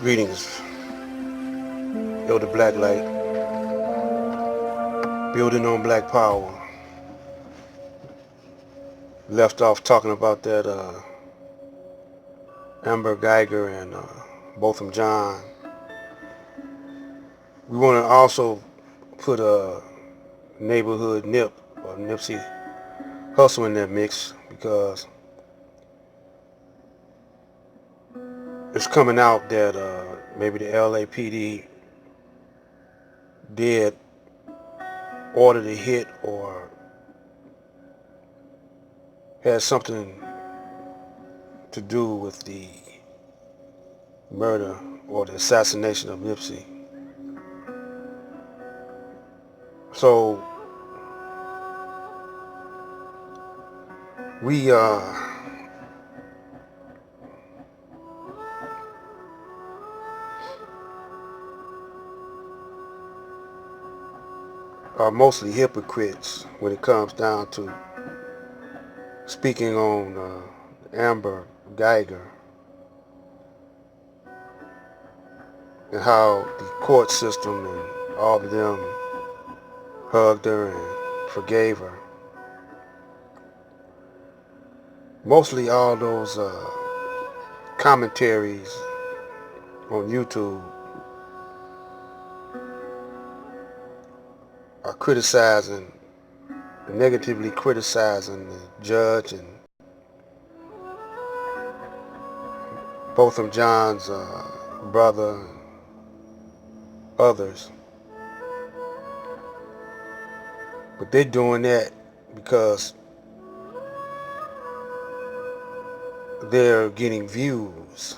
Greetings, Elder Blacklight, building on Black Power. Left off talking about that Amber Geiger and Botham Jean. We want to also put a neighborhood Nip or Nipsey Hussle in that mix because it's coming out that maybe the LAPD did order the hit or had something to do with the murder or the assassination of Nipsey. So we are mostly hypocrites when it comes down to speaking on Amber Geiger and how the court system and all of them hugged her and forgave her. Mostly all those commentaries on YouTube are criticizing, negatively criticizing the judge and Botham Jean's brother and others. But they're doing that because they're getting views.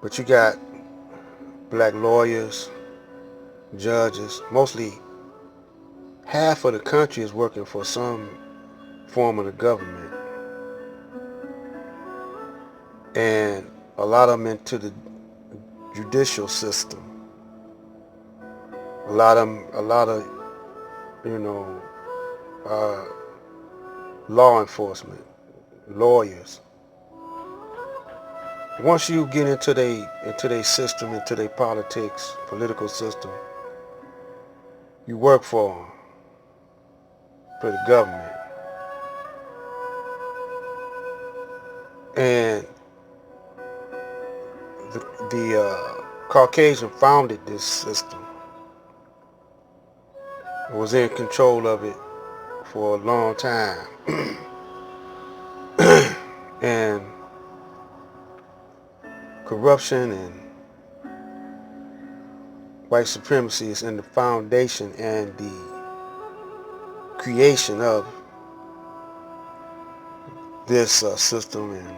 But you got black lawyers, judges, mostly half of the country is working for some form of the government. And a lot of them into the judicial system. A lot of law enforcement, lawyers. Once you get into their system, into their politics, political system, you work for the government. And the Caucasian founded this system, was in control of it for a long time. And corruption and white supremacy is in the foundation and the creation of this system and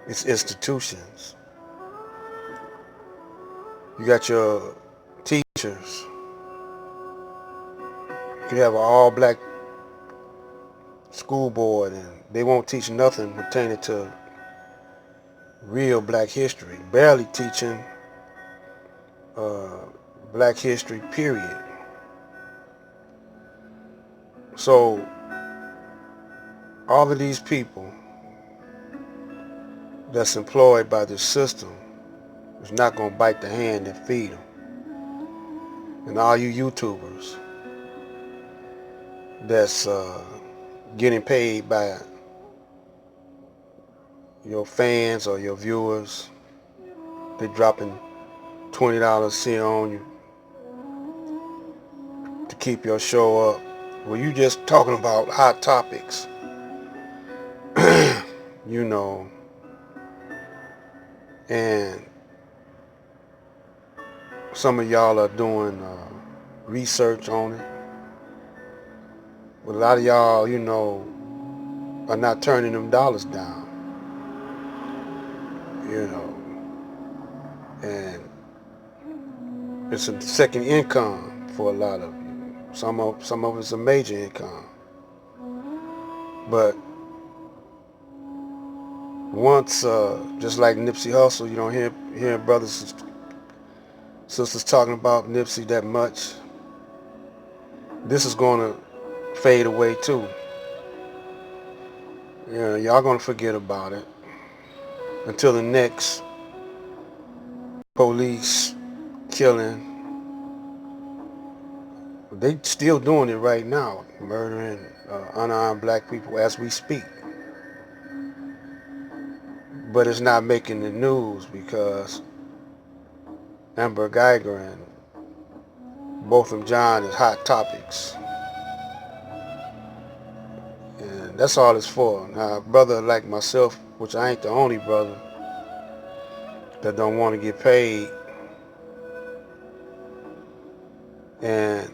its institutions. You got your teachers. You have an all-black school board, and they won't teach nothing pertaining to real black history. Barely teaching black history, period. So all of these people that's employed by this system is not going to bite the hand that feed them. And all you YouTubers that's getting paid by your fans or your viewers, they're dropping $20 here on you to keep your show up. Well, you just talking about hot topics, and some of y'all are doing research on it. But a lot of y'all, are not turning them dollars down, and it's a second income for a lot of you. Some of it's a major income. But once, just like Nipsey Hussle, you don't hear brothers and sisters talking about Nipsey that much. This is going to fade away too. Yeah, y'all gonna forget about it until the next police killing. They still doing it right now, murdering unarmed black people as we speak. But it's not making the news because Amber Geiger and Botham Jean is hot topics. And that's all it's for. Now, a brother like myself, which I ain't the only brother that don't want to get paid, and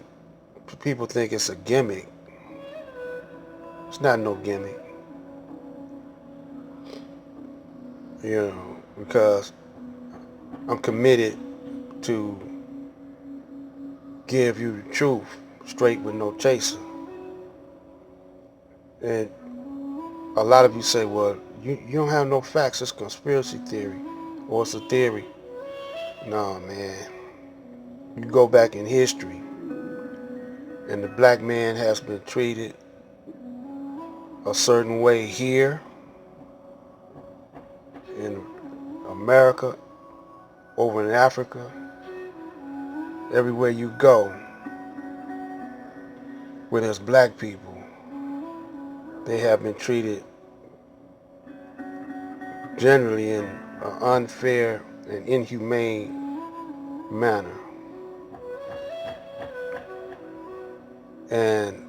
people think it's a gimmick. It's not no gimmick, because I'm committed to give you the truth straight with no chaser. And a lot of you say, well, you don't have no facts, it's conspiracy theory, or it's a theory. No, man. You go back in history, and the black man has been treated a certain way here in America, over in Africa, everywhere you go, where there's black people, they have been treated generally in an unfair and inhumane manner. And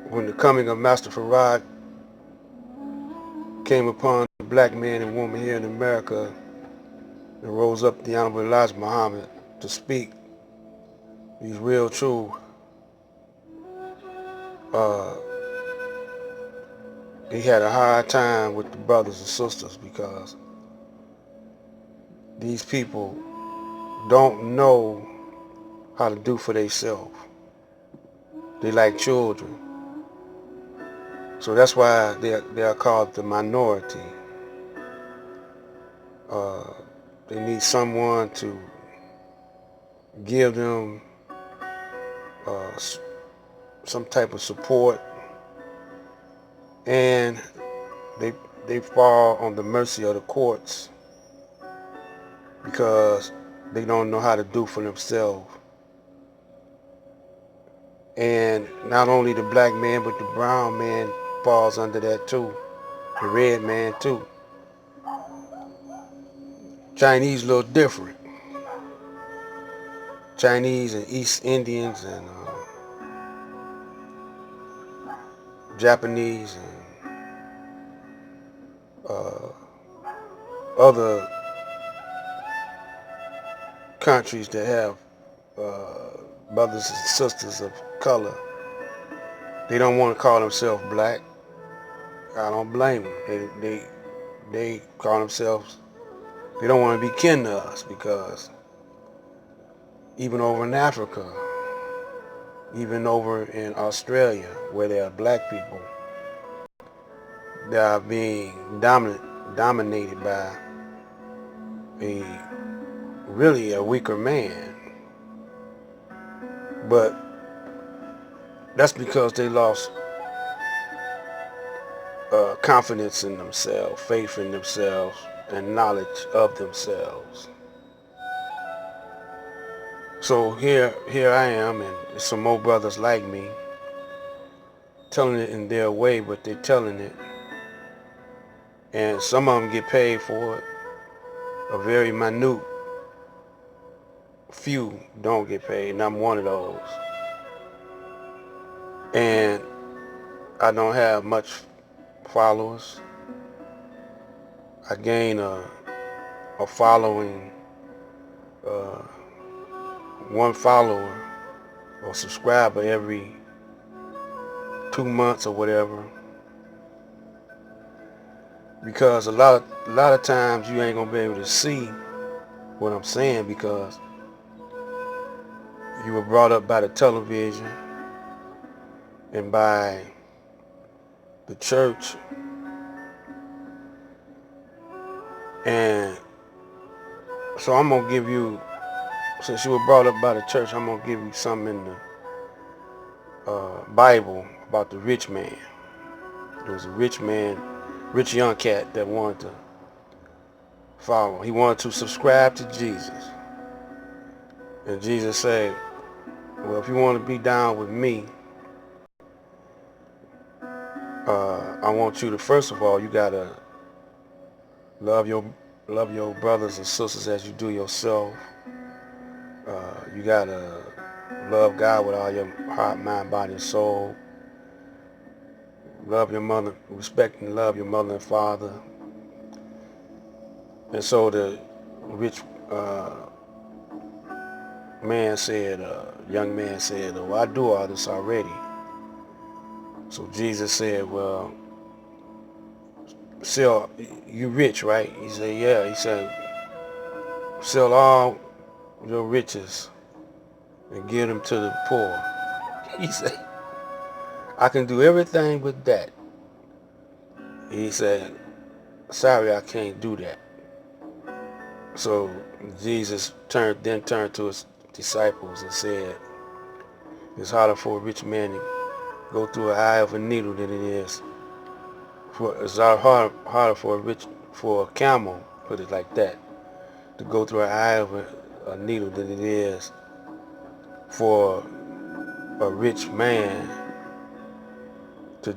when the coming of Master Farad came upon the black man and woman here in America, and rose up the Honorable Elijah Muhammad to speak these real true he had a hard time with the brothers and sisters because these people don't know how to do for themselves. They like children. So that's why they are called the minority. They need someone to give them some type of support, and they fall on the mercy of the courts because they don't know how to do for themselves. And not only the black man, but the brown man falls under that too. The red man too. Chinese a little different. Chinese and East Indians and Japanese and other countries that have brothers and sisters of color, they don't want to call themselves black. I don't blame them. They call themselves, they don't want to be kin to us because even over in Africa, even over in Australia, where there are black people, they are being dominated by a weaker man. But that's because they lost confidence in themselves, faith in themselves, and knowledge of themselves. So here I am, and some more brothers like me telling it in their way, but they're telling it, and some of them get paid for it. A very minute few don't get paid, and I'm one of those. And I don't have much followers. I gain a following, one follower or subscriber every 2 months or whatever, because a lot of times you ain't gonna be able to see what I'm saying because you were brought up by the television and by the church, and so I'm gonna give you, since you were brought up by the church, I'm gonna give you something in the Bible about the rich man. There was a rich man, rich young cat that wanted to follow him. He wanted to subscribe to Jesus. And Jesus said, well, if you want to be down with me, I want you to, first of all, you gotta love your brothers and sisters as you do yourself. You gotta love God with all your heart, mind, body, and soul. Love your mother, respect and love your mother and father. And so the rich young man said, well, I do all this already. So Jesus said, well, sell, you rich, right? He said, yeah. He said, sell all your riches and give them to the poor. He said, I can do everything with that. He said, sorry, I can't do that. So Jesus turned to his disciples and said, it's harder for a rich man to go through an eye of a needle than it is it's harder for a camel, put it like that, to go through an eye of a needle than it is for a rich man to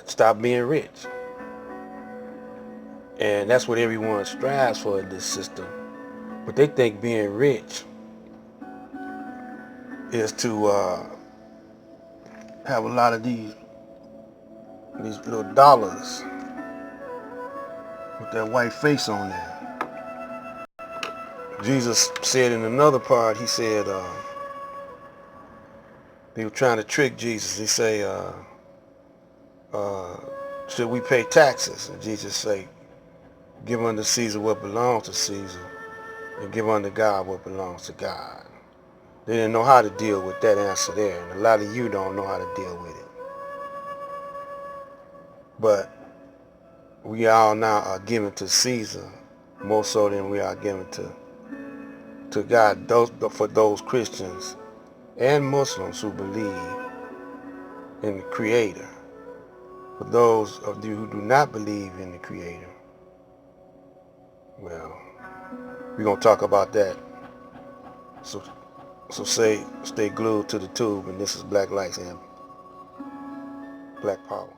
stop being rich. And that's what everyone strives for in this system. But they think being rich is to have a lot of these little dollars with that white face on there. Jesus said in another part, he said, they were trying to trick Jesus. He say, should we pay taxes? And Jesus say, give unto Caesar what belongs to Caesar, and give unto God what belongs to God. They didn't know how to deal with that answer there, and a lot of you don't know how to deal with it. But we all now are given to Caesar more so than we are given to God. For those Christians and Muslims who believe in the Creator. For those of you who do not believe in the Creator, well, we're going to talk about that. So stay glued to the tube, and this is Black Lights and Black Power.